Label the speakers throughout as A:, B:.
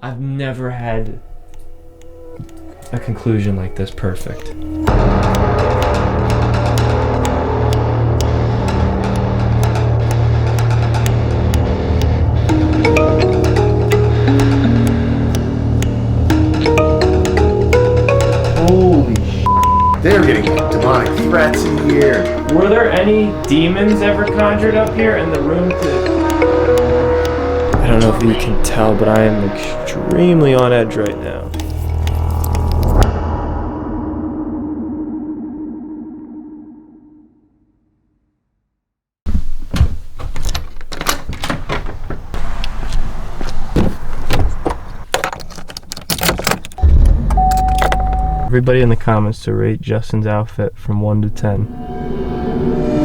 A: I've never had a conclusion like this perfect. Holy sh**.
B: They're getting demonic threats in here.
A: Were there any demons ever conjured up here in the room I don't know if you can tell, but I am extremely on edge right now. Everybody in the comments to rate Justin's outfit from 1 to 10.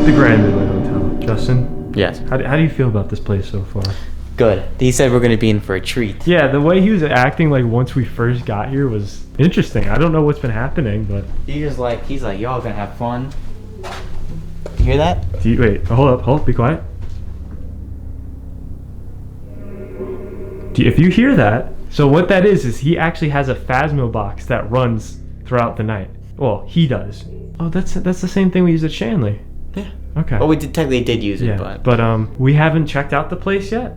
A: The Grand Midway Hotel. Justin?
C: Yes.
A: How do you feel about this place so far?
C: Good. He said we're going to be in for a treat.
A: Yeah, the way he was acting like once we first got here was interesting. I don't know what's been happening, but...
C: He's like, y'all gonna have fun. You hear that?
A: Wait, hold up, be quiet. If you hear that, so what that is he actually has a Phasmo box that runs throughout the night. Well, he does. Oh, that's the same thing we use at Shanley.
C: Yeah.
A: Okay.
C: Well, we technically did use it,
A: yeah, but we haven't checked out the place yet.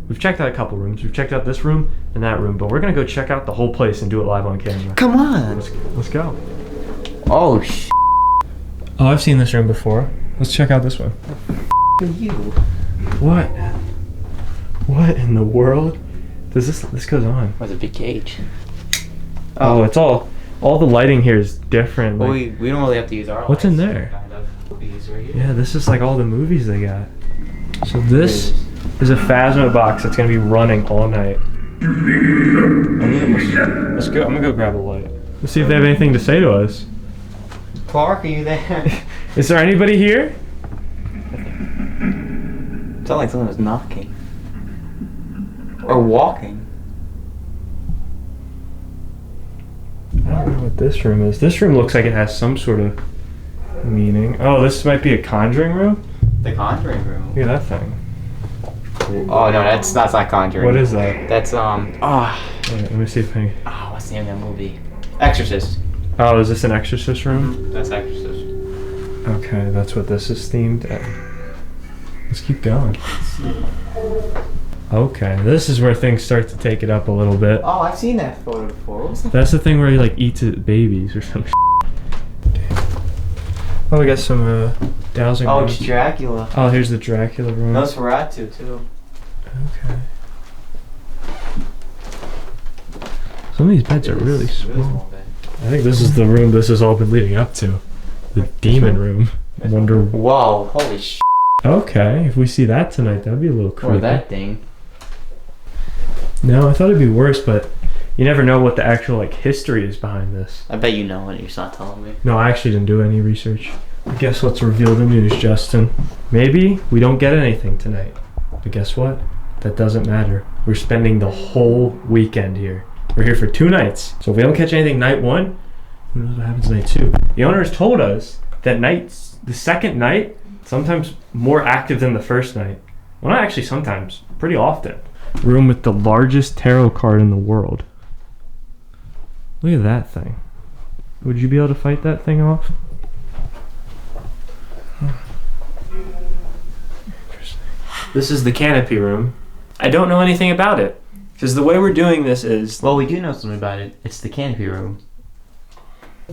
A: We've checked out a couple rooms. We've checked out this room and that room, but we're gonna go check out the whole place and do it live on camera.
C: Come on.
A: Let's go.
C: Oh,
A: Oh, I've seen this room before. Let's check out this one.
C: you.
A: What? What in the world? Does this goes on?
C: What's a big cage?
A: Oh, it's all the lighting here is different.
C: Well,
A: like,
C: we don't really have to use our
A: what's
C: lights.
A: in there?
C: Kind of. These right here.
A: Yeah, this is like all the movies they got. So this is a Phasmo box that's gonna be running all night. Let's go. I'm gonna go grab a light. Let's see if they have anything to say to us.
C: Clark, are you there?
A: Is there anybody here?
C: It sounded like someone was knocking. Or walking.
A: I don't know what this room is. This room looks like it has some sort of meaning. Oh, this might be a conjuring room?
C: The Conjuring Room.
A: Look at that thing.
C: Oh no, that's not Conjuring.
A: What is that?
C: That's
A: Wait, let me see if I...
C: what's the name of that movie? Exorcist.
A: Oh, is this an exorcist room?
C: That's Exorcist.
A: Okay, that's what this is themed at. Let's keep going. Okay, this is where things start to take it up a little bit.
C: Oh, I've seen that photo before. What was that?
A: That's the thing where he like eats babies or some shit. Oh, we got some dowsing
C: Oh,
A: room.
C: it's Dracula.
A: Oh, here's the Dracula room.
C: Nosferatu too.
A: Okay. Some of these beds are really small. I think this is the room this has all been leading up to. The demon room. I wonder.
C: Whoa, holy sh**.
A: Okay, if we see that tonight, that'd be a little creepy.
C: Or that thing.
A: No, I thought it'd be worse, but you never know what the actual like history is behind this.
C: I bet you know and you're just not telling me.
A: No, I actually didn't do any research. I guess let's reveal the news, Justin. Maybe we don't get anything tonight. But guess what? That doesn't matter. We're spending the whole weekend here. We're here for 2 nights. So if we don't catch anything night 1, who knows what happens night 2? The owners told us that the second night, sometimes more active than the first night. Well, not actually sometimes, pretty often. Room with the largest tarot card in the world. Look at that thing. Would you be able to fight that thing off? Interesting. This is the Canopy Room. I don't know anything about it. Because the way we're doing this is...
C: Well, we do know something about it. It's the Canopy Room.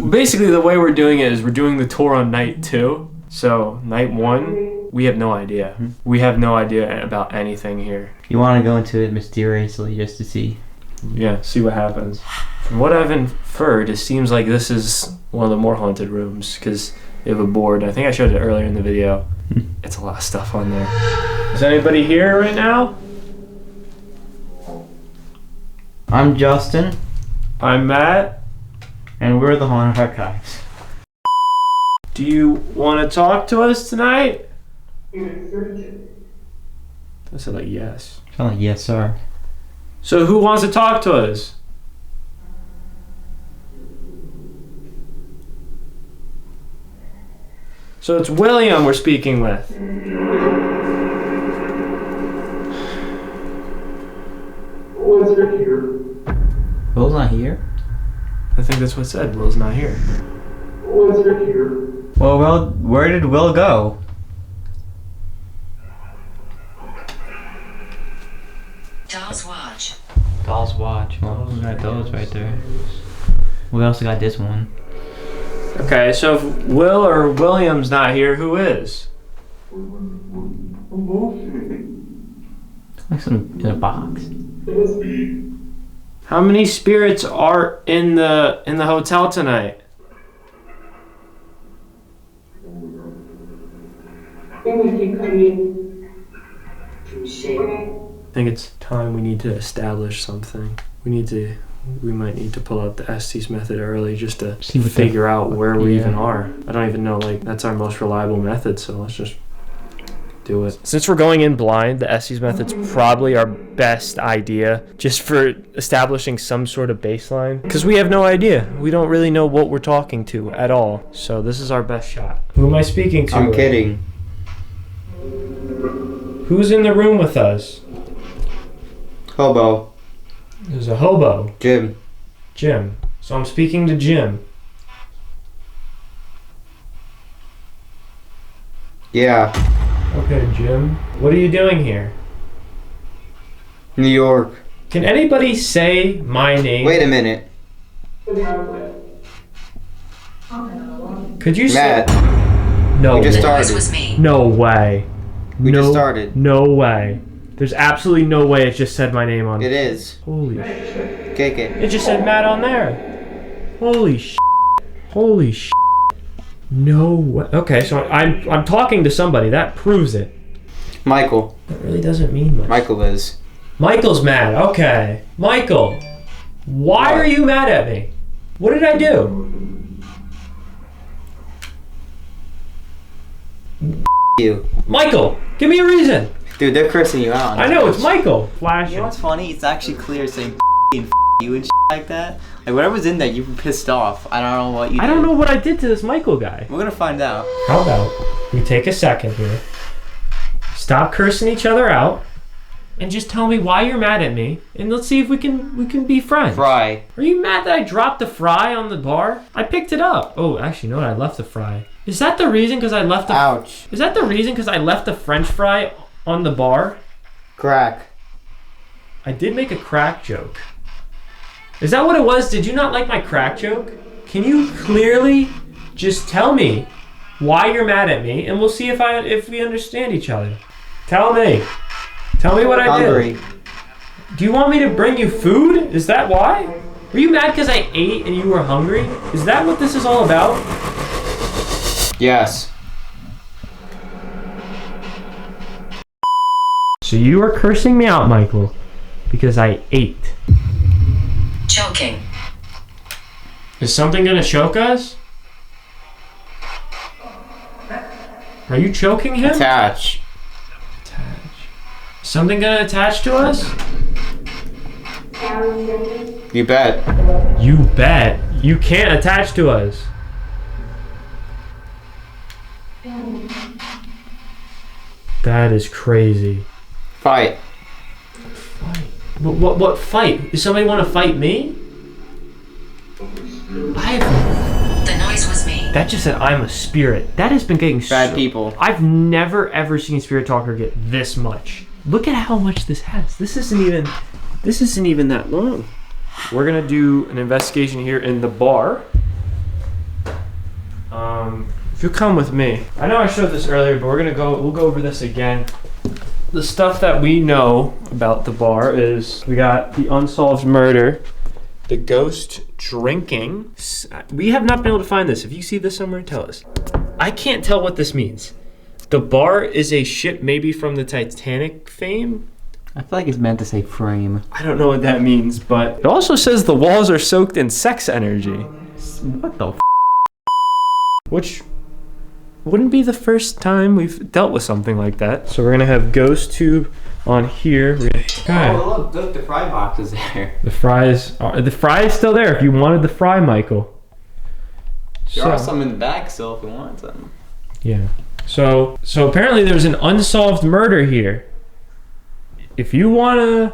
A: Basically, the way we're doing it is we're doing the tour on night 2. So, night 1, we have no idea.
C: Mm-hmm.
A: We have no idea about anything here.
C: You want to go into it mysteriously just to see?
A: Yeah, see what happens. From what I've inferred, it seems like this is one of the more haunted rooms because they have a board. I think I showed it earlier in the video. It's a lot of stuff on there. Is anybody here right now?
C: I'm Justin.
A: I'm Matt.
C: And we're the Haunted Archives.
A: Do you want to talk to us tonight? I said like yes.
C: Sound like yes, sir.
A: So who wants to talk to us? So it's William we're speaking with.
D: What's
C: Will's not here?
A: I think that's what it said. Will's not here.
C: Well, where did Will go?
D: Doll's watch.
C: Doll's watch. Well, we got those right there. We also got this one.
A: Okay, so if Will or William's not here, who is?
C: Like some in a box.
A: How many spirits are in the hotel tonight? I think it's time we need to establish something. We might need to pull out the Estes method early just to figure out where we even are. I don't even know, like, that's our most reliable method, so let's just do it. Since we're going in blind, the Estes method's probably our best idea just for establishing some sort of baseline. Because we have no idea. We don't really know what we're talking to at all. So this is our best shot. Who am I speaking to?
C: I'm kidding.
A: Who's in the room with us?
C: Hobo.
A: There's a hobo.
C: Jim.
A: So I'm speaking to Jim.
C: Yeah.
A: Okay, Jim. What are you doing here?
C: New York.
A: Can anybody say my name?
C: Wait a minute.
A: Could you
C: Matt.
A: say? No.
C: We just
D: The
C: started.
D: noise was me.
A: No way.
C: We just started.
A: No way. There's absolutely no way it just said my name on
C: It is.
A: Holy shit.
C: Kick it.
A: It just said Matt on there. Holy shit. Holy shit. No way. Okay, so I'm talking to somebody. That proves it.
C: Michael.
A: That really doesn't mean much.
C: Michael is.
A: Michael's mad. Okay. Michael, why
C: What?
A: are you mad at me? What did I do?
C: You.
A: Michael, give me a reason.
C: Dude, they're cursing you out.
A: I know, it's Michael. Flashing.
C: You know what's funny? It's actually clear saying and you and like that. Like whatever's in there, you were pissed off. I don't know what you did.
A: I don't know what I did to this Michael guy.
C: We're gonna find out.
A: How about we take a second here, stop cursing each other out, and just tell me why you're mad at me, and let's see if we can be friends.
C: Fry.
A: Are you mad that I dropped the fry on the bar? I picked it up. Oh, actually, no, I left the fry. Is that the reason? Because I left the.
C: Ouch.
A: Is that the reason? Because I left the French fry on the bar?
C: Crack.
A: I did make a crack joke. Is that what it was? Did you not like my crack joke? Can you clearly just tell me why you're mad at me, and we'll see if we understand each other. Tell me. Tell me what I
C: Hungry.
A: did. Do you want me to bring you food? Is that why? Were you mad because I ate and you were hungry? Is that what this is all about?
C: Yes.
A: So you are cursing me out, Michael, because I ate.
D: Choking.
A: Is something gonna choke us? Are you choking him?
C: Attach.
A: Something gonna attach to us?
C: You bet.
A: You bet. You can't attach to us. That is crazy.
C: Fight.
A: What fight? Does somebody want to fight me?
D: The noise was me.
A: That just said I'm a spirit. That has been getting
C: Bad people.
A: I've never ever seen Spirit Talker get this much. Look at how much this has. This isn't even that long. We're gonna do an investigation here in the bar. If you come with me, I know I showed this earlier, but we'll go over this again. The stuff that we know about the bar is we got the unsolved murder, the ghost drinking. We have not been able to find this. If you see this somewhere, tell us. I can't tell what this means. The bar is a ship maybe from the Titanic fame.
C: I feel like it's meant to say frame.
A: I don't know what that means, but it also says the walls are soaked in sex energy.
C: What the f?
A: Which wouldn't be the first time we've dealt with something like that. So we're gonna have ghost tube on here. Okay.
C: Oh, look, the fry box is there.
A: The fry is still there if you wanted the fry, Michael.
C: There are some in the back still if you want some.
A: Yeah. So apparently there's an unsolved murder here. If you wanna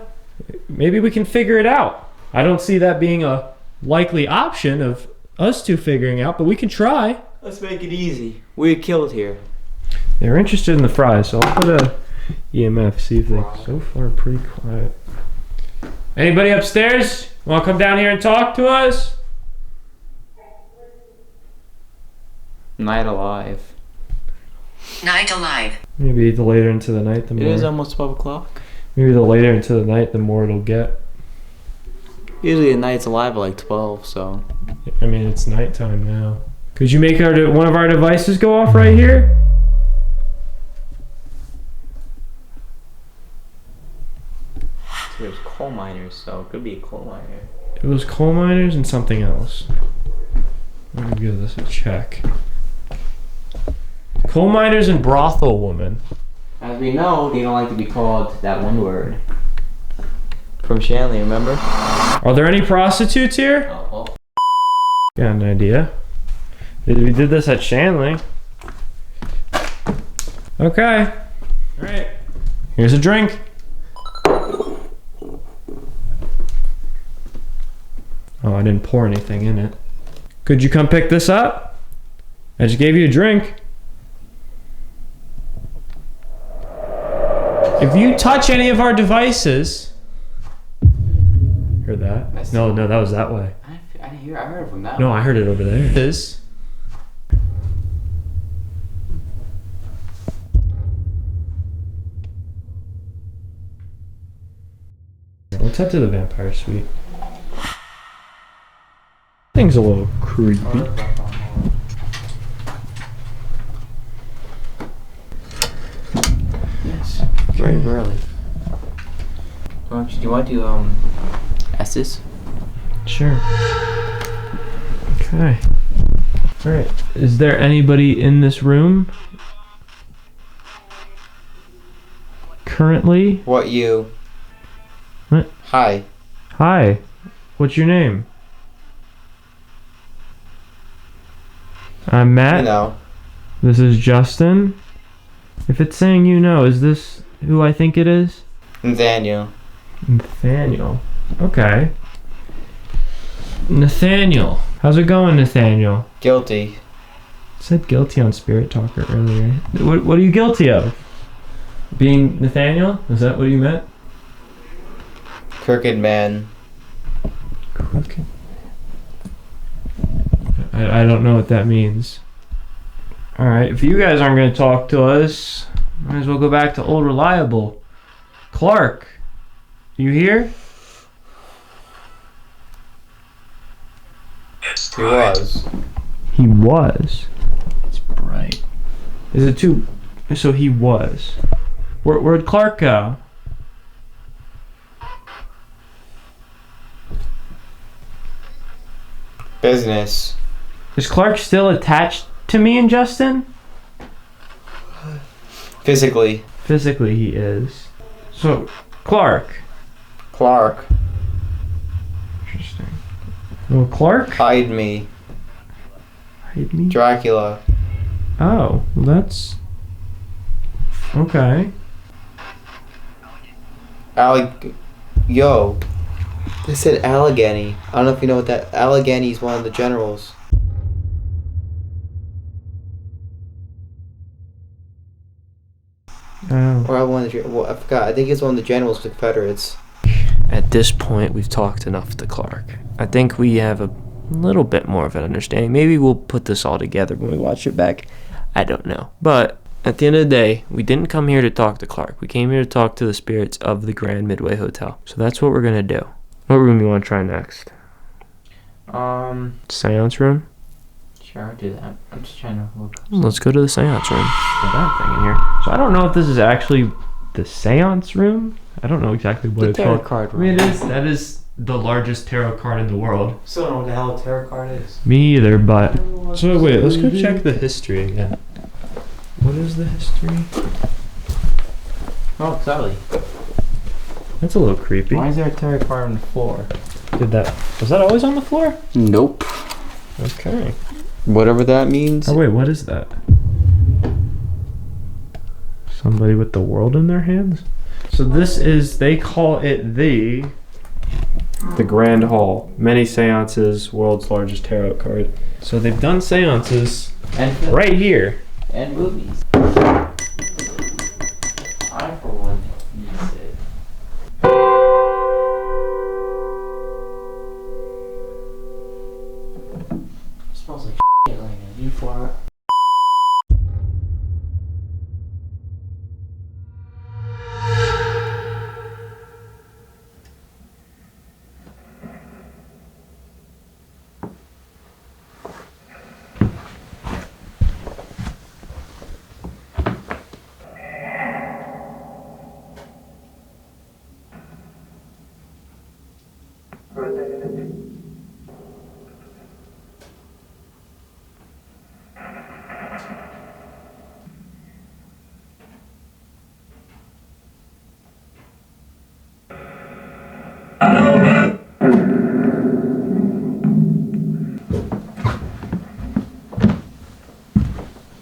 A: maybe we can figure it out. I don't see that being a likely option of us two figuring out, but we can try.
C: Let's make it easy. We're killed here.
A: They're interested in the fries, so I'll put a EMF, see if they... So far, pretty quiet. Anybody upstairs? Want to come down here and talk to us?
C: Night alive.
D: Night alive.
A: Maybe the later into the night, the more...
C: It is almost 12 o'clock.
A: Maybe the later into the night, the more it'll get.
C: Usually the night's alive at like 12, so...
A: I mean, it's nighttime now. Could you make one of our devices go off right here?
C: There's coal miners, so it could be a coal miner.
A: It was coal miners and something else. I'm gonna give this a check. Coal miners and brothel woman.
C: As we know, they don't like to be called that one word. From Shanley, remember?
A: Are there any prostitutes here?
C: Oh.
A: Got an idea. We did this at Shanley. Okay. Alright. Here's a drink. Oh, I didn't pour anything in it. Could you come pick this up? I just gave you a drink. If you touch any of our devices... Heard that? No, that was that way.
C: I didn't hear. I heard it from that.
A: No, I heard it over there. It is. Let's head to the vampire suite. Thing's a little creepy.
C: Yes. Very early. Do you want to ask this?
A: Sure. Okay. Alright. Is there anybody in this room? Currently?
C: What you?
A: What?
C: Hi.
A: Hi. What's your name? I'm Matt.
C: You know.
A: This is Justin. If it's saying you know, is this who I think it is?
C: Nathaniel.
A: Nathaniel. Okay. Nathaniel. How's it going, Nathaniel?
C: Guilty.
A: I said guilty on Spirit Talker earlier. What are you guilty of? Being Nathaniel? Is that what you meant?
C: Crooked man.
A: Crooked. I don't know what that means. Alright, if you guys aren't going to talk to us, might as well go back to old reliable. Clark, you here?
C: He was.
A: He was. It's bright. Is it too... So he was. Where'd Clark go?
C: Business.
A: Is Clark still attached to me and Justin?
C: Physically.
A: Physically he is. So, Clark.
C: Clark.
A: Interesting. Well, Clark?
C: Hide me.
A: Hide me?
C: Dracula.
A: Oh, well that's... Okay.
C: Yo. They said Allegheny. I don't know if you know what that... Allegheny's one of the generals.
A: Oh.
C: Or one of the... Well, I forgot. I think it's one of the generals of the Confederates. At this point, we've talked enough to Clark. I think we have a little bit more of an understanding. Maybe we'll put this all together when we watch it back. I don't know. But at the end of the day, we didn't come here to talk to Clark. We came here to talk to the spirits of the Grand Midway Hotel. So that's what we're going to do. What room do you want to try next? Seance room? Sure, I'll do that. I'm just trying to look.
A: Let's go to the seance room. There's a bad thing in here. So I don't know if this is actually the seance room. I don't know exactly what it's called.
C: Card
A: I mean, that is the largest tarot card in the world.
C: Still don't know what the hell a tarot card is.
A: Me either, but... So wait, let's go check the history again. What is the history?
C: Oh, Sally.
A: That's a little creepy.
C: Why is there a tarot card on the floor?
A: Was that always on the floor?
C: Nope.
A: Okay.
C: Whatever that means.
A: Oh wait, what is that? Somebody with the world in their hands? So this is, they call it the Grand Hall. Many seances, world's largest tarot card. So they've done seances
C: And
A: right here.
C: And movies. I, for one, use it. It smells like shit right now. You fart.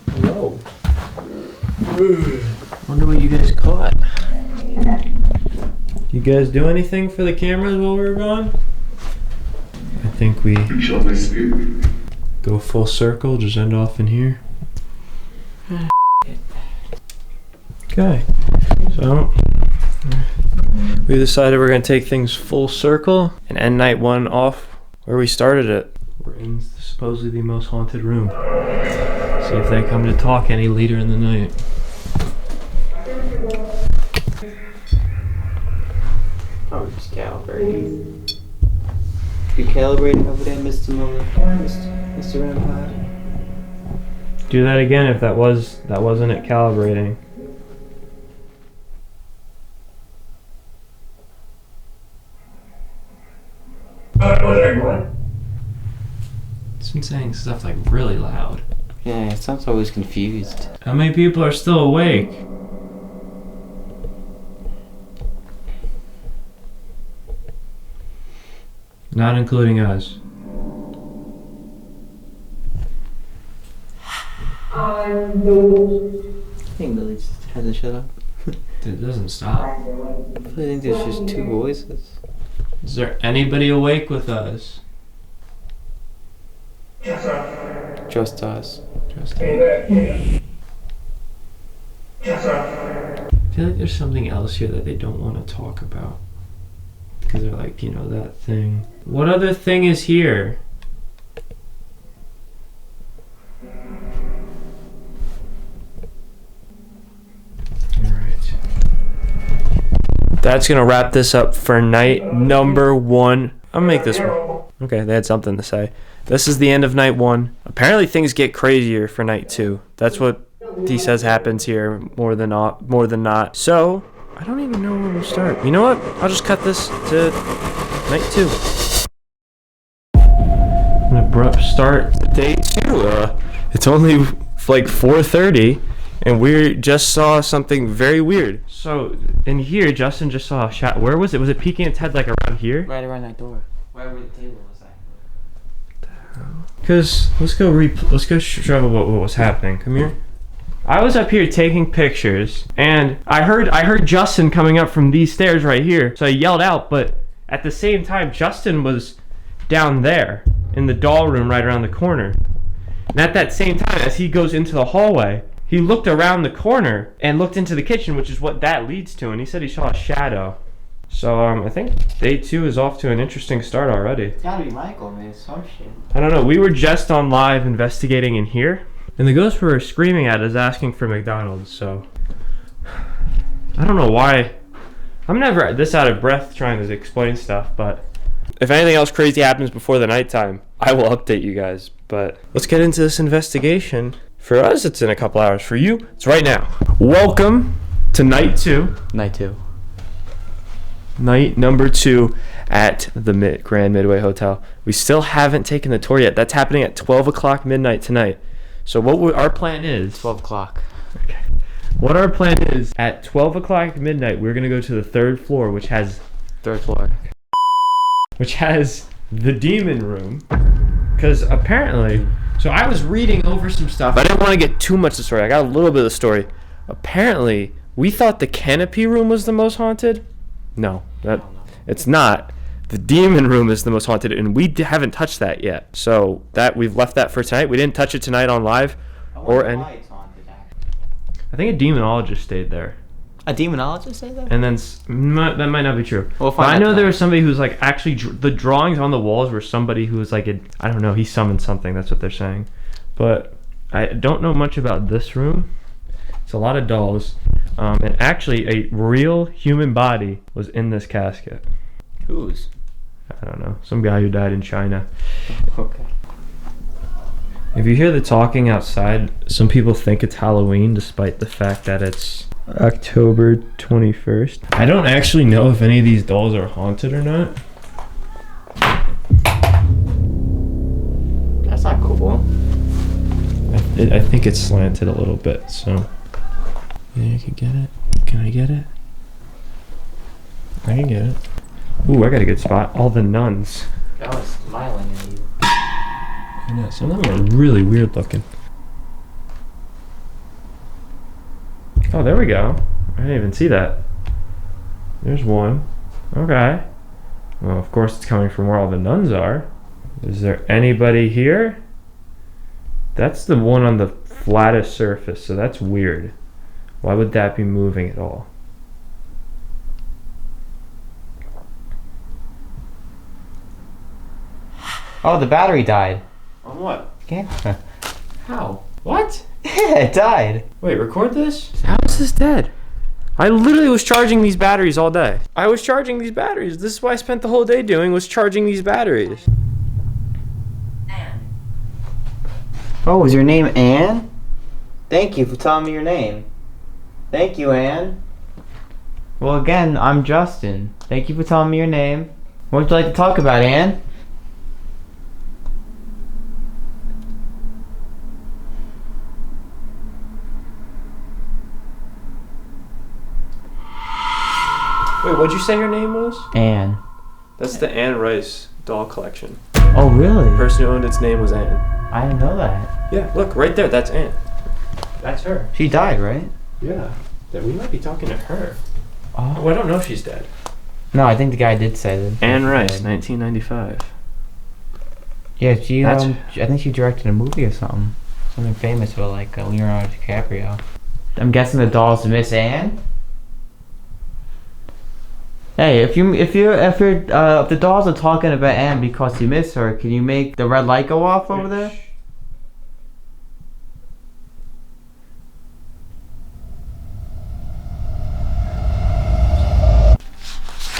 A: Hello. Wonder what you guys caught. You guys do anything for the cameras while we were gone? I think we go full circle, just end off in here. Okay, so we decided we're gonna take things full circle and end night one off where we started it. We're in supposedly the most haunted room. See if they come to talk any later in the night.
C: Oh, just calibrating. You calibrating over there, Mr. Muller? Mr. Rampart?
A: Do that again if that wasn't it calibrating. It's been saying stuff like really loud.
C: Yeah, it sounds always confused.
A: How many people are still awake? Not including us.
C: I think Billy just hasn't shut up.
A: It doesn't stop.
C: I think there's just two voices.
A: Is there anybody awake with us?
C: Just us.
A: Just us. I feel like there's something else here that they don't want to talk about. Because they're like, you know, that thing. What other thing is here? Alright. That's gonna wrap this up for night number one. I'll make this one. Okay, they had something to say. This is the end of night one. Apparently things get crazier for night two. That's what he says happens here more than not. So, I don't even know where we'll start. You know what? I'll just cut this to night two. An abrupt start to day two. It's only like 4:30 and we just saw something very weird. So, in here, Justin just saw a shot. Where was it? Was it peeking its head like around here?
C: Right around that door. Right where the table was at.
A: Cause let's go show what was happening. Come here. I was up here taking pictures, and I heard Justin coming up from these stairs right here. So I yelled out, but at the same time, Justin was down there in the doll room right around the corner. And at that same time, as he goes into the hallway, he looked around the corner and looked into the kitchen, which is what that leads to. And he said he saw a shadow. So I think day two is off to an interesting start already.
C: It's gotta be Michael, man. Some shit.
A: I don't know. We were just on live investigating in here, and the ghost we were screaming at is asking for McDonald's. So I don't know why. I'm never this out of breath trying to explain stuff, but if anything else crazy happens before the nighttime, I will update you guys. But let's get into this investigation. For us, it's in a couple hours. For you, it's right now. Welcome to night two.
C: Night two.
A: Night number two at the Grand Midway Hotel. We still haven't taken the tour yet. That's happening at 12 o'clock midnight tonight. So what our plan is...
C: 12 o'clock.
A: Okay. What our plan is, at 12 o'clock midnight, we're going to go to the third floor, which has...
C: Third floor.
A: Which has the demon room. Because apparently... So I was reading over some stuff. I didn't want to get too much of the story. I got a little bit of the story. Apparently, We thought the Canopy Room was the most haunted. No, it's not. The Demon Room is the most haunted, and we haven't touched that yet. So that we've left that for tonight. We didn't touch it tonight on live, or any.
E: Why it's haunted,
A: I think a demonologist stayed there.
E: a demonologist say that?
A: And then that might not be true.
E: We'll
A: But
E: find
A: I
E: out
A: know there
E: tonight.
A: was somebody who's like actually the drawings on the walls were somebody who was like I don't know, he summoned something. That's what they're saying. But I don't know much about this room. It's a lot of dolls, and actually a real human body was in this casket.
E: Whose?
A: I don't know, some guy who died in China.
E: Okay.
A: If you hear the talking outside, some people think it's Halloween despite the fact that it's October 21st. I don't actually know if any of these dolls are haunted or not.
E: That's not cool.
A: I think it's slanted a little bit, so. Yeah, I can get it. Can I get it? I can get it. Ooh, I got a good spot. All the nuns.
E: That was smiling at you.
A: I know, some of them are really weird looking. Oh, there we go. I didn't even see that. There's one. Okay. Well, of course it's coming from where all the nuns are. Is there anybody here? That's the one on the flattest surface, so that's weird. Why would that be moving at all?
E: Oh, the battery died.
A: On what?
E: Yeah.
A: How? What?
E: Yeah, it died.
A: Wait, record this? How is this dead? I literally was charging these batteries all day. I was charging these batteries. This is what I spent the whole day doing, was charging these batteries.
D: Anne.
E: Oh, is your name Anne? Thank you for telling me your name. Thank you, Anne. Well, again, I'm Justin. Thank you for telling me your name. What would you like to talk about, Anne?
A: Wait, what'd you say your name was?
E: Anne.
A: That's the Anne Rice doll collection.
E: Oh, really?
A: The person who owned its name was Anne.
E: I didn't know that.
A: Yeah, look, right there, that's Anne. That's her.
E: She died, right?
A: Yeah. That we might be talking to her.
E: Oh.
A: Oh, I don't know if she's dead.
E: No, I think the guy did say that.
A: Anne Rice, 1995.
E: Yeah, she.
A: That's-
E: I think she directed a movie or something. Something famous with like Leonardo DiCaprio. I'm guessing the doll's Miss Anne. Hey, if the dolls are talking about Anne because you miss her, can you make the red light go off over there?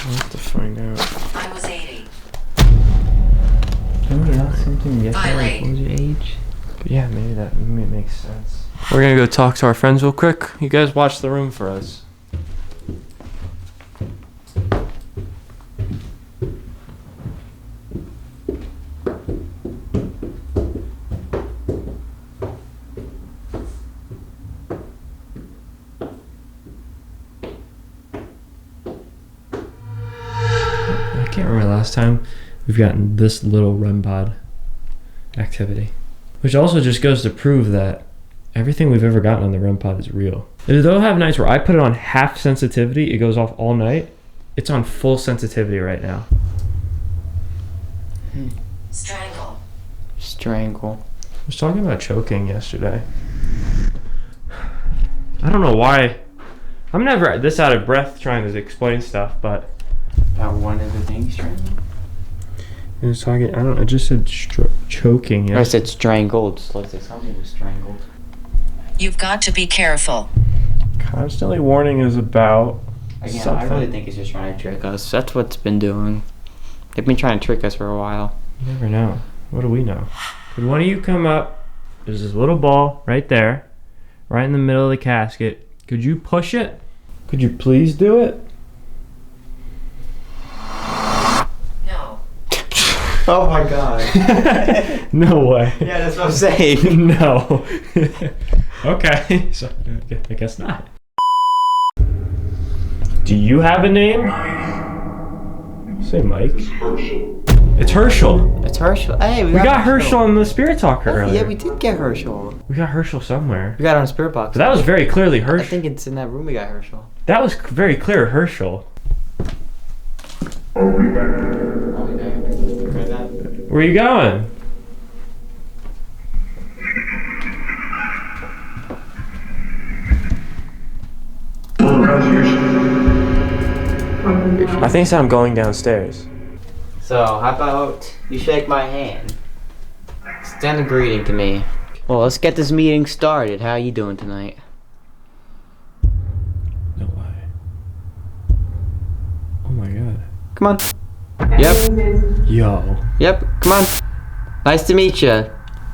A: I'll have to find out.
D: I was 80.
E: Something yesterday. What was your age?
A: Yeah, maybe it makes sense. We're gonna go talk to our friends real quick. You guys watch the room for us. I can't remember last time we've gotten this little REM pod activity. Which also just goes to prove that everything we've ever gotten on the REM pod is real. They'll have nights where I put it on half sensitivity, it goes off all night. It's on full sensitivity right now.
D: Strangle.
E: Strangle.
A: I was talking about choking yesterday. I don't know why. I'm never this out of breath trying to explain stuff, but
E: About one of the things strangled.
A: I was talking. I just said choking.
E: I
A: Yeah.
E: said strangled. So let's say something was strangled.
D: You've got to be careful.
A: Constantly warning is about
E: Again,
A: something.
E: I really think it's just trying to trick us. That's what's been doing. They've been trying to trick us for a while.
A: You never know. What do we know? Could one of you come up? There's this little ball right there, right in the middle of the casket. Could you push it? Could you please do it?
D: No.
E: Oh my god.
A: No way.
E: Yeah, that's what I'm saying.
A: No. Okay. So I guess not. Do you have a name? Say Mike. It's Herschel.
E: It's Herschel. Hey,
A: We got Herschel on the Spirit Talker
E: Oh,
A: earlier.
E: yeah, we did get Herschel.
A: We got Herschel somewhere.
E: We got it on Spirit Box.
A: But that was very clearly
E: I
A: Herschel.
E: think it's in that room we got Herschel.
A: That was very clear Herschel.
E: I'll be there. Heard that?
A: Where are you going? I think so. I'm going downstairs.
E: So, how about you shake my hand? Extend a greeting to me. Well, let's get this meeting started. How you doing tonight?
A: No way. Oh my god.
E: Come on. Yep.
A: Yo.
E: Yep. Come on. Nice to meet you.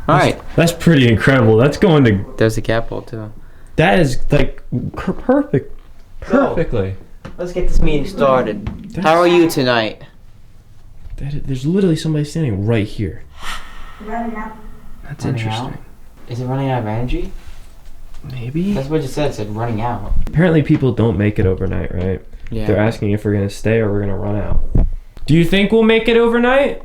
E: Alright.
A: That's pretty incredible. That's going to.
E: There's the cat ball, too.
A: That is like perfect. Perfectly.
E: Let's get this meeting started. How are you tonight?
A: There's literally somebody standing right here. That's
E: Running
A: interesting.
E: out? Is it running out of energy?
A: Maybe.
E: That's what it said. It said running out.
A: Apparently people don't make it overnight, right?
E: Yeah.
A: They're asking if we're gonna stay or we're gonna run out. Do you think we'll make it overnight?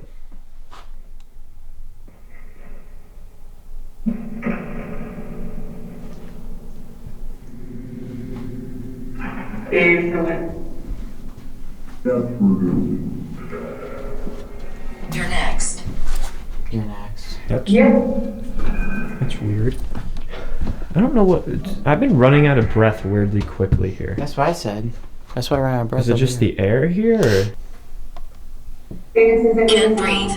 D: You're next.
E: You're next.
A: That's weird. I don't know what. I've been running out of breath weirdly quickly here.
E: That's what I said. That's why I ran out of breath.
A: Is it just the air here? Or?
D: Can't breathe.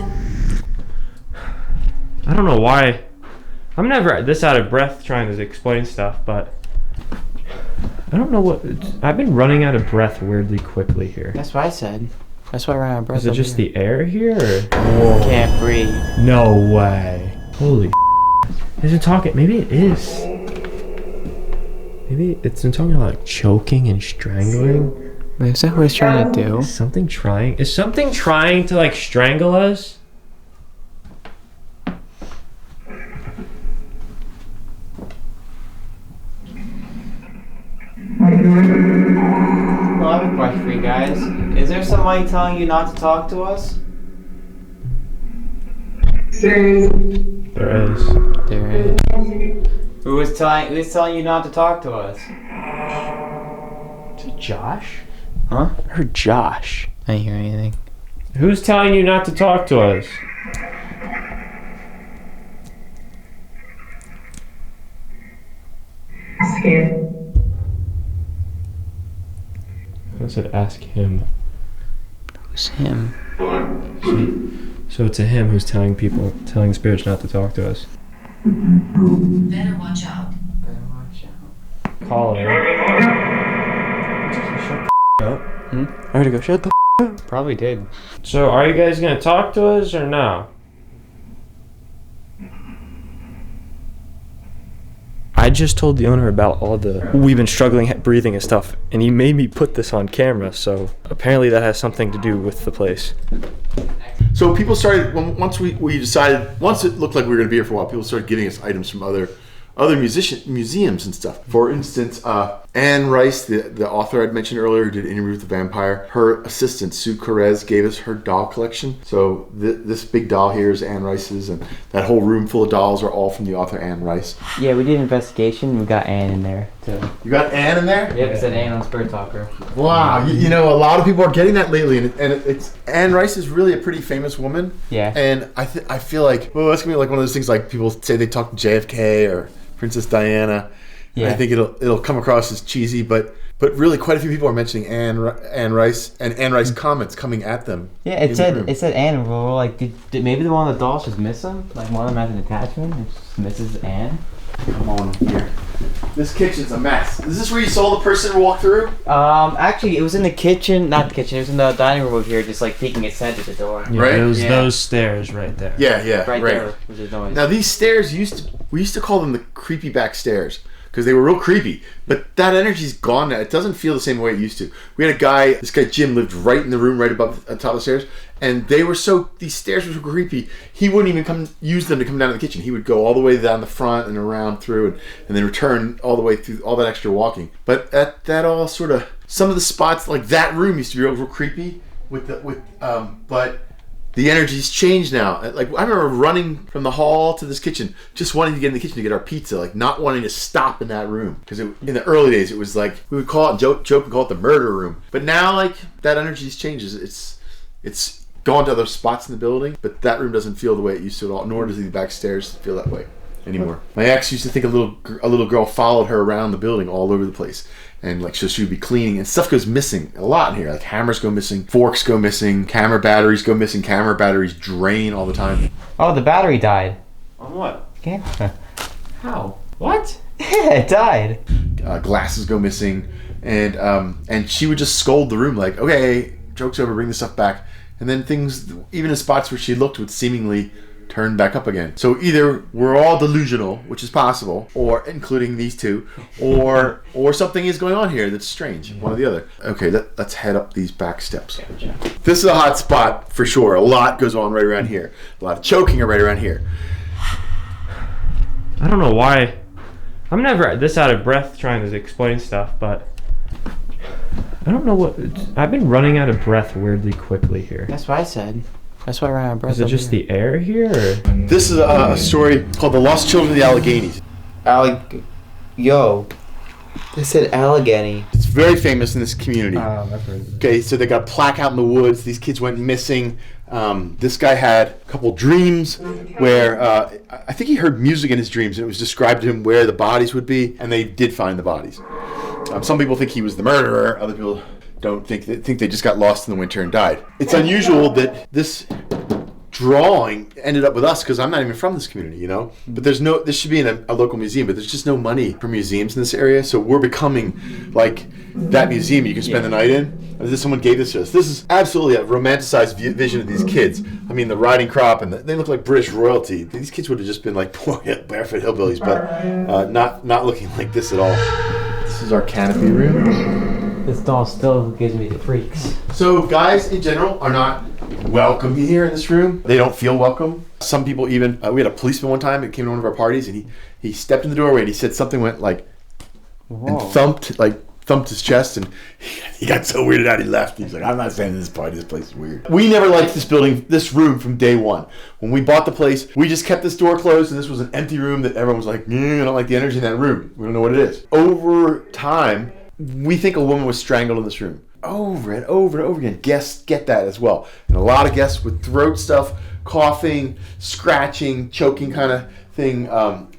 A: I don't know why. I'm never this out of breath trying to explain stuff, but I don't know what. I've been running out of breath weirdly quickly here.
E: That's what I said. That's why I ran out of breath.
A: Is it just the air here? Or?
E: Can't breathe.
A: No way. Holy. Is it talking? Maybe it is. Maybe it's been talking about like choking and strangling.
E: Wait, is that what it's trying to do?
A: Is something trying to like strangle us?
E: Well, I have a question for you guys. Is there somebody telling you not to talk to us?
A: There is.
E: There is. Who's telling you not to talk to us?
A: Is it Josh?
E: Huh?
A: I heard Josh.
E: I didn't hear anything.
A: Who's telling you not to talk to us?
F: Ask him.
A: I said ask him.
E: Who's him?
A: So it's a him who's telling spirits not to talk to us.
D: Better watch out.
E: Better watch out.
A: Call him. Shut the up. I heard it go, shut the up.
E: Probably did.
A: So are you guys gonna talk to us or no? I just told the owner about all we've been struggling breathing and stuff, and he made me put this on camera, so apparently that has something to do with the place.
B: So people started, once we decided, once it looked like we were going to be here for a while, people started giving us items from other museums and stuff. For instance, Anne Rice, the author I'd mentioned earlier, who did Interview with the Vampire, her assistant Sue Carez gave us her doll collection. So this big doll here is Anne Rice's, and that whole room full of dolls are all from the author Anne Rice.
E: Yeah, we did an investigation. We got Anne in there too.
B: You got Anne in there?
E: Yep, it said Anne on Spirit Talker.
B: Wow, you know, a lot of people are getting that lately, and it's Anne Rice is really a pretty famous woman.
E: Yeah.
B: And I feel like, well, that's gonna be like one of those things like people say they talk to JFK or Princess Diana.
E: Yeah.
B: I think it'll come across as cheesy, but really quite a few people are mentioning Anne Rice and Anne Rice comments coming at them.
E: Yeah, it said Anne. And we're like, did maybe the one of the dolls just miss him? Like one of them has an attachment and just misses Anne.
B: Come on here. This kitchen's a mess. Is this where you saw the person walk through?
E: Actually, it was in the kitchen. Not the kitchen. It was in the dining room over here, just like peeking its head at the door.
A: Yeah,
B: Right?
A: it was
E: Yeah.
A: those stairs right there.
B: Yeah,
E: Right there was the noise.
B: Now these stairs we used to call them the creepy back stairs because they were real creepy. But that energy's gone now. It doesn't feel the same way it used to. We had this guy Jim lived right in the room right above the top of the stairs, and these stairs were so creepy. He wouldn't even use them to come down to the kitchen. He would go all the way down the front and around through and then return all the way through all that extra walking. But that all sort of, some of the spots like that room used to be real creepy but The energy's changed now. Like, I remember running from the hall to this kitchen, just wanting to get in the kitchen to get our pizza, like not wanting to stop in that room. Because in the early days, it was like, we would call it, joke and call it the murder room. But now, like, that energy's changes. It's gone to other spots in the building, but that room doesn't feel the way it used to at all, nor does the back stairs feel that way anymore. My ex used to think a little girl followed her around the building all over the place. And like, so she would be cleaning, and stuff goes missing a lot in here. Like, hammers go missing, forks go missing, camera batteries go missing, camera batteries drain all the time.
E: Oh, the battery died.
C: On what?
E: Camera.
C: How? What?
E: Yeah, it died.
B: Glasses go missing, and she would just scold the room like, okay, joke's over, bring the stuff back. And then things, even in spots where she looked, would seemingly turn back up again. So either we're all delusional, which is possible, or including these two, or something is going on here that's strange. One or the other. Okay, let's head up these back steps. This is a hot spot for sure. A lot goes on right around here. A lot of choking right around here.
A: I don't know why. I'm never this out of breath trying to explain stuff, but I don't know what. I've been running out of breath weirdly quickly here.
E: That's what I said. That's why I ran out of breath.
A: Is it just the air here? Or?
B: This is a story called The Lost Children of the Alleghenies.
E: Yo. They said Allegheny.
B: It's very famous in this community.
A: I've heard of it.
B: Okay, so they got a plaque out in the woods. These kids went missing. This guy had a couple dreams where I think he heard music in his dreams, and it was described to him where the bodies would be, and they did find the bodies. Some people think he was the murderer. Other people don't think they just got lost in the winter and died. It's unusual that this drawing ended up with us, because I'm not even from this community, you know. But this should be in a local museum, but there's just no money for museums in this area, so we're becoming like that museum you can spend the night in. Someone gave this to us. This is absolutely a romanticized vision of these kids. I mean, the riding crop, and they look like British royalty. These kids would have just been like poor barefoot hillbillies, but not looking like this at all. This is our Canopy Room.
E: This doll still gives me the freaks.
B: So guys in general are not welcome here in this room. They don't feel welcome. Some people even, we had a policeman one time that came to one of our parties, and he stepped in the doorway and he said something went like, and thumped his chest, and he got so weirded out he left. He's like, I'm not staying in this party, this place is weird. We never liked this room from day one. When we bought the place, we just kept this door closed, and this was an empty room that everyone was like, I don't like the energy in that room. We don't know what it is. Over time, we think a woman was strangled in this room. Over and over and over again. Guests get that as well. And a lot of guests with throat stuff, coughing, scratching, choking kind of thing,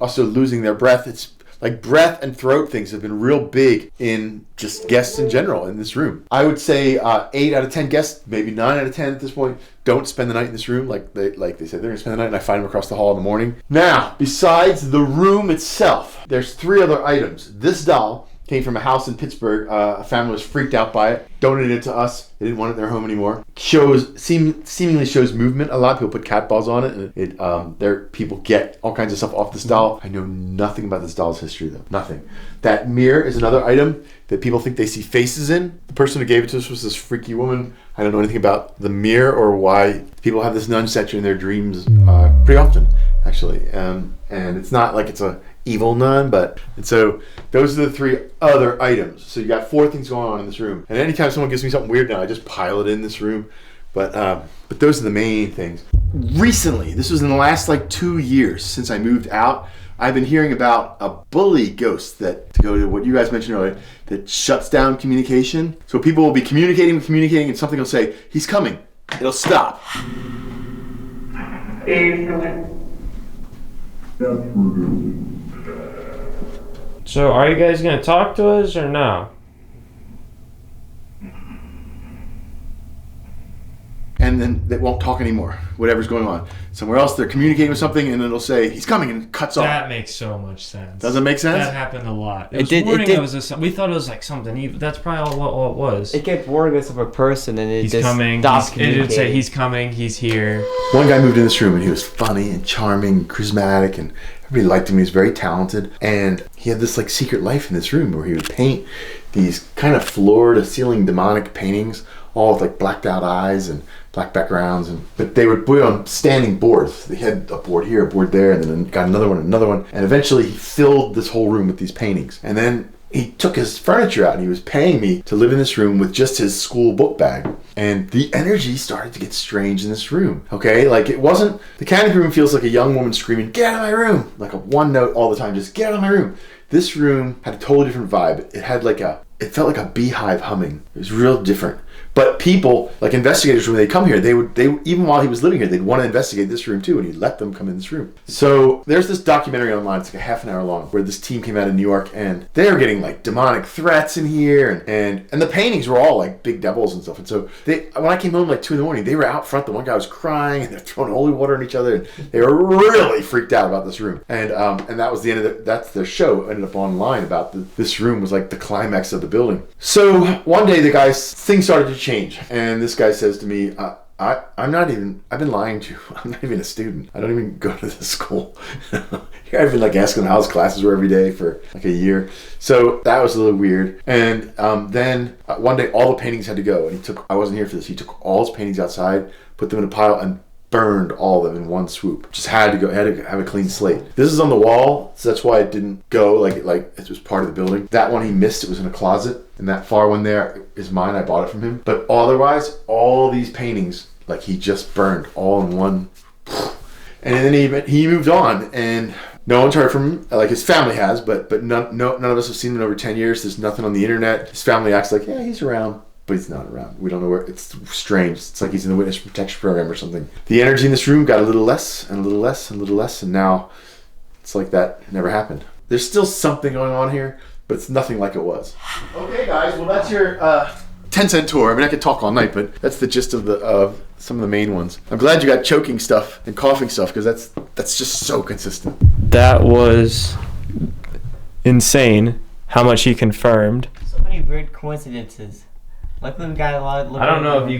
B: also losing their breath. It's like breath and throat things have been real big in just guests in general in this room. I would say 8 out of 10 guests, maybe 9 out of 10 at this point, don't spend the night in this room like they said they're going to spend the night, and I find them across the hall in the morning. Now, besides the room itself, there's 3 other items. This doll came from a house in Pittsburgh. A family was freaked out by it, donated it to us. They didn't want it in their home anymore. Seemingly shows movement. A lot of people put cat balls on it, and people get all kinds of stuff off this doll. I know nothing about this doll's history though. Nothing. That mirror is another item that people think they see faces in. The person who gave it to us was this freaky woman. I don't know anything about the mirror or why people have this nun statue in their dreams pretty often, actually. And it's not like it's a evil nun, and so those are the 3 other items. So you got 4 things going on in this room. And anytime someone gives me something weird now, I just pile it in this room. But those are the main things. Recently, this was in the last 2 years since I moved out, I've been hearing about a bully ghost that, to go to what you guys mentioned earlier, that shuts down communication. So people will be communicating, and something will say, he's coming. It'll stop.
A: So are you guys going to talk to us or no?
B: And then they won't talk anymore, whatever's going on. Somewhere else, they're communicating with something, and it'll say, he's coming, and it cuts off.
A: That makes so much sense.
B: Does it make sense?
A: That happened a lot.
E: It did.
A: We thought it was like something evil. That's probably all it was.
E: It kept warning us of a person, and
A: He's coming. It would say, he's coming, he's here.
B: One guy moved in this room, and he was funny and charming and charismatic, and everybody liked him. He was very talented, and he had this secret life in this room where he would paint these kind of floor-to-ceiling demonic paintings, all with blacked out eyes and black backgrounds, but they would put on standing boards. They had a board here, a board there, and then got another one, and eventually he filled this whole room with these paintings. And then he took his furniture out and he was paying me to live in this room with just his school book bag. And the energy started to get strange in this room. Okay, like it wasn't, the Canopy Room feels like a young woman screaming, "Get out of my room!" Like a one note all the time, just get out of my room. This room had a totally different vibe. It had it felt like a beehive humming. It was real different. But people, like investigators, when they come here, they would even while he was living here, they'd want to investigate this room too, and he'd let them come in this room. So there's this documentary online, it's like a half an hour long, where this team came out of New York, and they were getting like demonic threats in here, and the paintings were all like big devils and stuff. And so when I came home like 2 a.m, they were out front. The one guy was crying, and they're throwing holy water on each other, and they were really freaked out about this room. And that was the end of that's their show. Ended up online about this room was like the climax of the building. So one day things started to change, and this guy says to me, I've been lying to you. I'm not even a student. I don't even go to this school. I've been like asking him how his classes were every day for like a year. So that was a little weird. And then one day all the paintings had to go, and I wasn't here for this, he took all his paintings outside, put them in a pile, and burned all of them in one swoop. Just had to have a clean slate. This is on the wall, so that's why it didn't go, like it was part of the building. That one he missed, it was in a closet, and that far one there is mine. I bought it from him. But otherwise, all these paintings, like he just burned all in one. And then he moved on, and no one's heard from him. Like his family has, but none of us have seen him in over 10 years. There's nothing on the internet. His family acts like, yeah, he's around, but he's not around. We don't know where. It's strange. It's like he's in the witness protection program or something. The energy in this room got a little less and a little less and a little less, and now it's like that never happened. There's still something going on here, but it's nothing like it was. Okay, guys. Well, that's your 10-cent tour. I mean, I could talk all night, but that's the gist of some of the main ones. I'm glad you got choking stuff and coughing stuff, because that's just so consistent.
A: That was insane how much he confirmed.
E: So many weird coincidences. Luckily, we got a lot.
A: I don't know if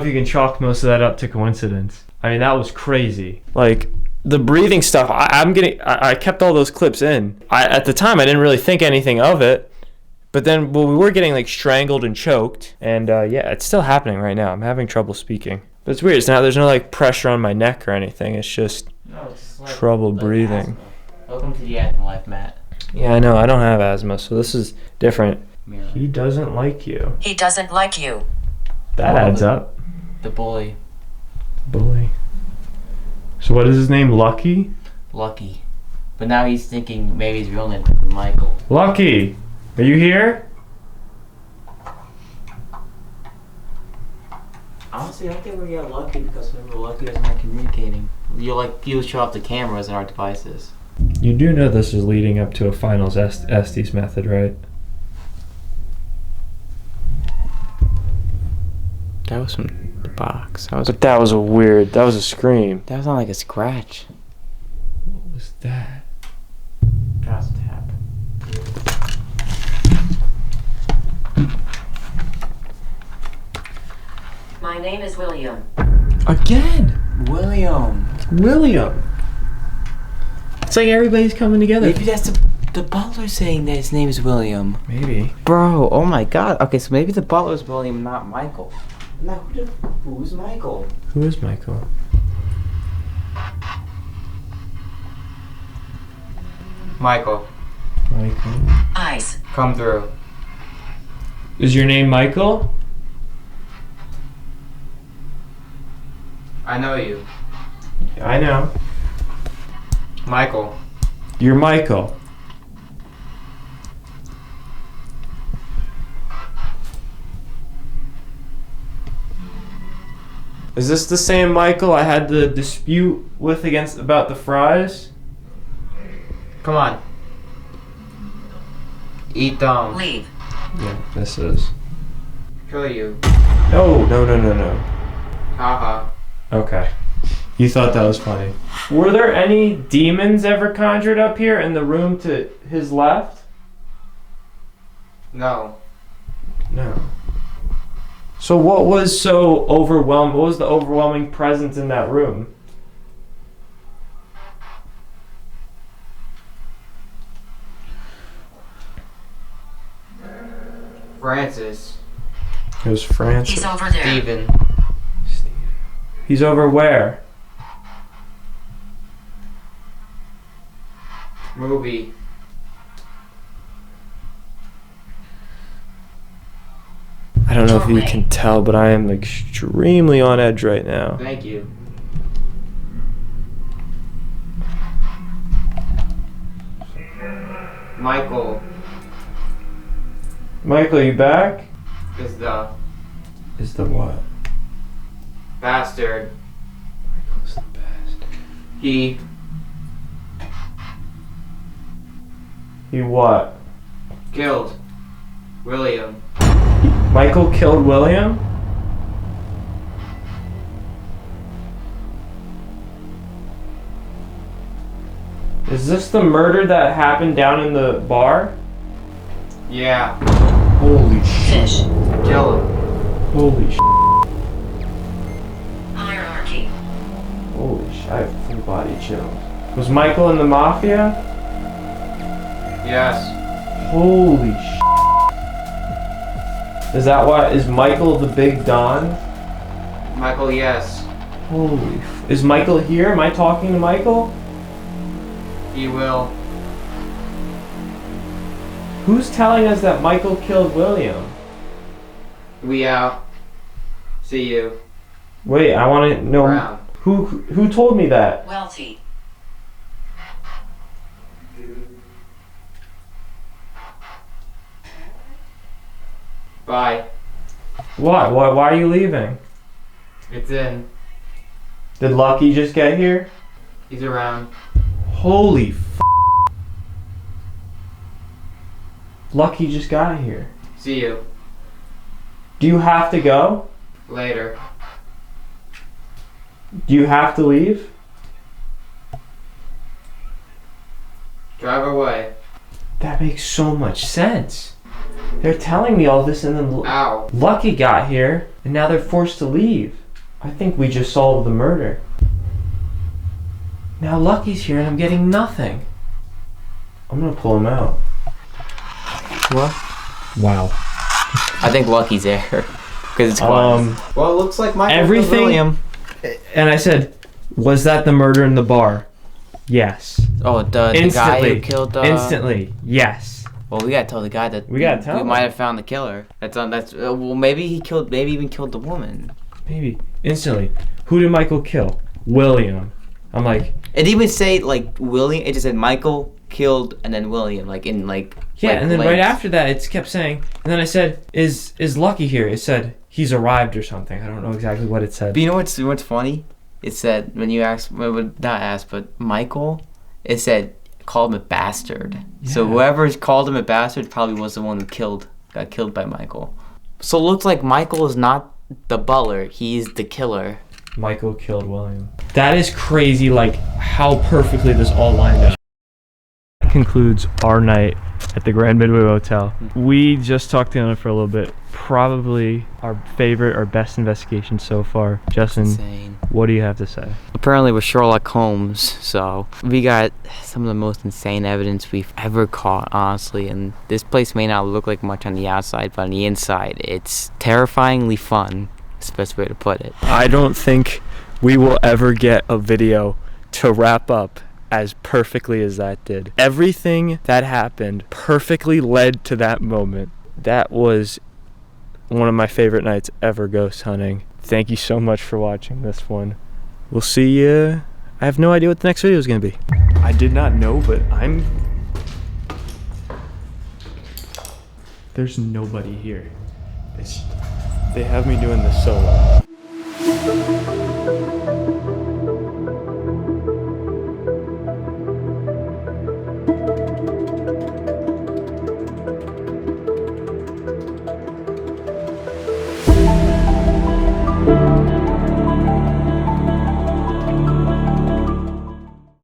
A: you can chalk most of that up to coincidence. I mean, that was crazy. Like the breathing stuff. I kept all those clips in. At the time I didn't really think anything of it. But then, we were getting like strangled and choked, and yeah, it's still happening right now. I'm having trouble speaking, but it's weird. There's no like pressure on my neck or anything. It's just like trouble breathing.
E: Asthma. Welcome to the asthma life, Matt.
A: Yeah, I know. I don't have asthma, so this is different.
E: Mirror.
A: He doesn't like you.
D: He doesn't like you.
A: That adds up.
E: The bully.
A: Bully. So what is his name? Lucky?
E: Lucky. But now he's thinking maybe his real name is Michael.
A: Lucky! Are you here?
E: Honestly, I don't think we're gonna get Lucky, because remember, Lucky doesn't like communicating. You'll show off the cameras in our devices.
A: You do know this is leading up to a finals Estes method, right?
E: That was from the box.
A: But that was a scream.
E: That was not like a scratch.
A: What was that?
E: Gas tap.
D: My name is William.
A: Again!
E: William.
A: It's like everybody's coming together.
E: Maybe that's the butler saying that his name is William.
A: Maybe.
E: Bro, oh my god. Okay, so maybe the butler is William, not Michael. Now, who's Michael?
A: Who is Michael?
E: Michael.
D: Eyes.
E: Come through.
A: Is your name Michael?
E: I know you.
A: I know.
E: Michael.
A: You're Michael. Is this the same Michael I had the dispute with about the fries?
E: Come on. Eat them.
D: Leave.
A: Yeah, this is.
E: Kill you.
A: No.
E: Haha.
A: Okay. You thought that was funny. Were there any demons ever conjured up here in the room to his left?
E: No.
A: No. So what was so overwhelming? What was the overwhelming presence in that room?
E: Francis.
A: It was Francis.
D: He's over there.
E: Steven.
A: He's over where?
E: Movie.
C: if you can tell, but I am extremely on edge right now.
E: Thank you. Michael
C: Michael, you back?
E: is the
C: Is the what?
E: bastard.
C: Michael's the best.
E: He
C: what?
E: killed William.
C: Michael killed William? Is this the murder that happened down in the bar?
E: Yeah.
C: Holy shit.
D: Fish.
E: Kill him.
C: Holy shit.
D: Hierarchy.
C: Holy shit. I have full body chills. Was Michael in the mafia?
E: Yes.
C: Holy shit. Is that why? Is Michael the big Don?
E: Michael, yes.
C: Holy. Is Michael here? Am I talking to Michael?
E: He will.
C: Who's telling us that Michael killed William?
E: We out. See you.
C: Wait, I want to know
E: Brown.
C: who told me that.
D: Wealthy.
E: Bye.
C: What? Why are you leaving?
E: It's in.
C: Did Lucky just get here?
E: He's around.
C: Holy f***. Lucky just got here.
E: See you.
C: Do you have to go?
E: Later.
C: Do you have to leave?
E: Drive away.
C: That makes so much sense. They're telling me all this and then
E: Ow.
C: Lucky got here and now they're forced to leave. I think we just solved the murder. Now Lucky's here and I'm getting nothing. I'm gonna pull him out.
E: What?
C: Wow.
E: I think Lucky's there. Because it's quiet. Well, it looks like Michael
C: everything-
E: killed William.
C: And I said, was that the murder in the bar? Yes.
E: Oh, the guy who killed
C: Instantly, yes.
E: Well, we gotta tell the guy that
C: We gotta tell him.
E: might have found the killer. Well, maybe he killed. Maybe even killed the woman.
C: Maybe. Instantly. Who did Michael kill? William. I'm like,
E: It didn't even say like William. It just said Michael killed and then William. Like in like.
C: yeah,
E: like,
C: and then
E: legs.
C: right after that, it kept saying, and then I said, is Lucky here? It said, he's arrived or something. I don't know exactly what it said.
E: But you know what's funny? It said when you asked, well, not asked, but Michael. It said called him a bastard. So
C: Yeah.
E: whoever called him a bastard probably was the one who got killed by Michael. So it looks like Michael is not the butler. He's the killer.
C: Michael killed William. That is crazy, like, how perfectly this all lined up. That concludes our night at the Grand Midway Hotel. We just talked on it for a little bit. Probably our favorite, our best investigation so far. Justin,
E: Insane.
C: what do you have to say?
E: Apparently we're Sherlock Holmes, so we got some of the most insane evidence we've ever caught, honestly, and this place may not look like much on the outside, but on the inside, it's terrifyingly fun. That's the best way to put it.
C: I don't think we will ever get a video to wrap up as perfectly as that did. Everything that happened perfectly led to that moment. That was one of my favorite nights ever ghost hunting. Thank you so much for watching this one. We'll see you. I have no idea what the next video is going to be. I did not know, but there's nobody here. They have me doing this solo.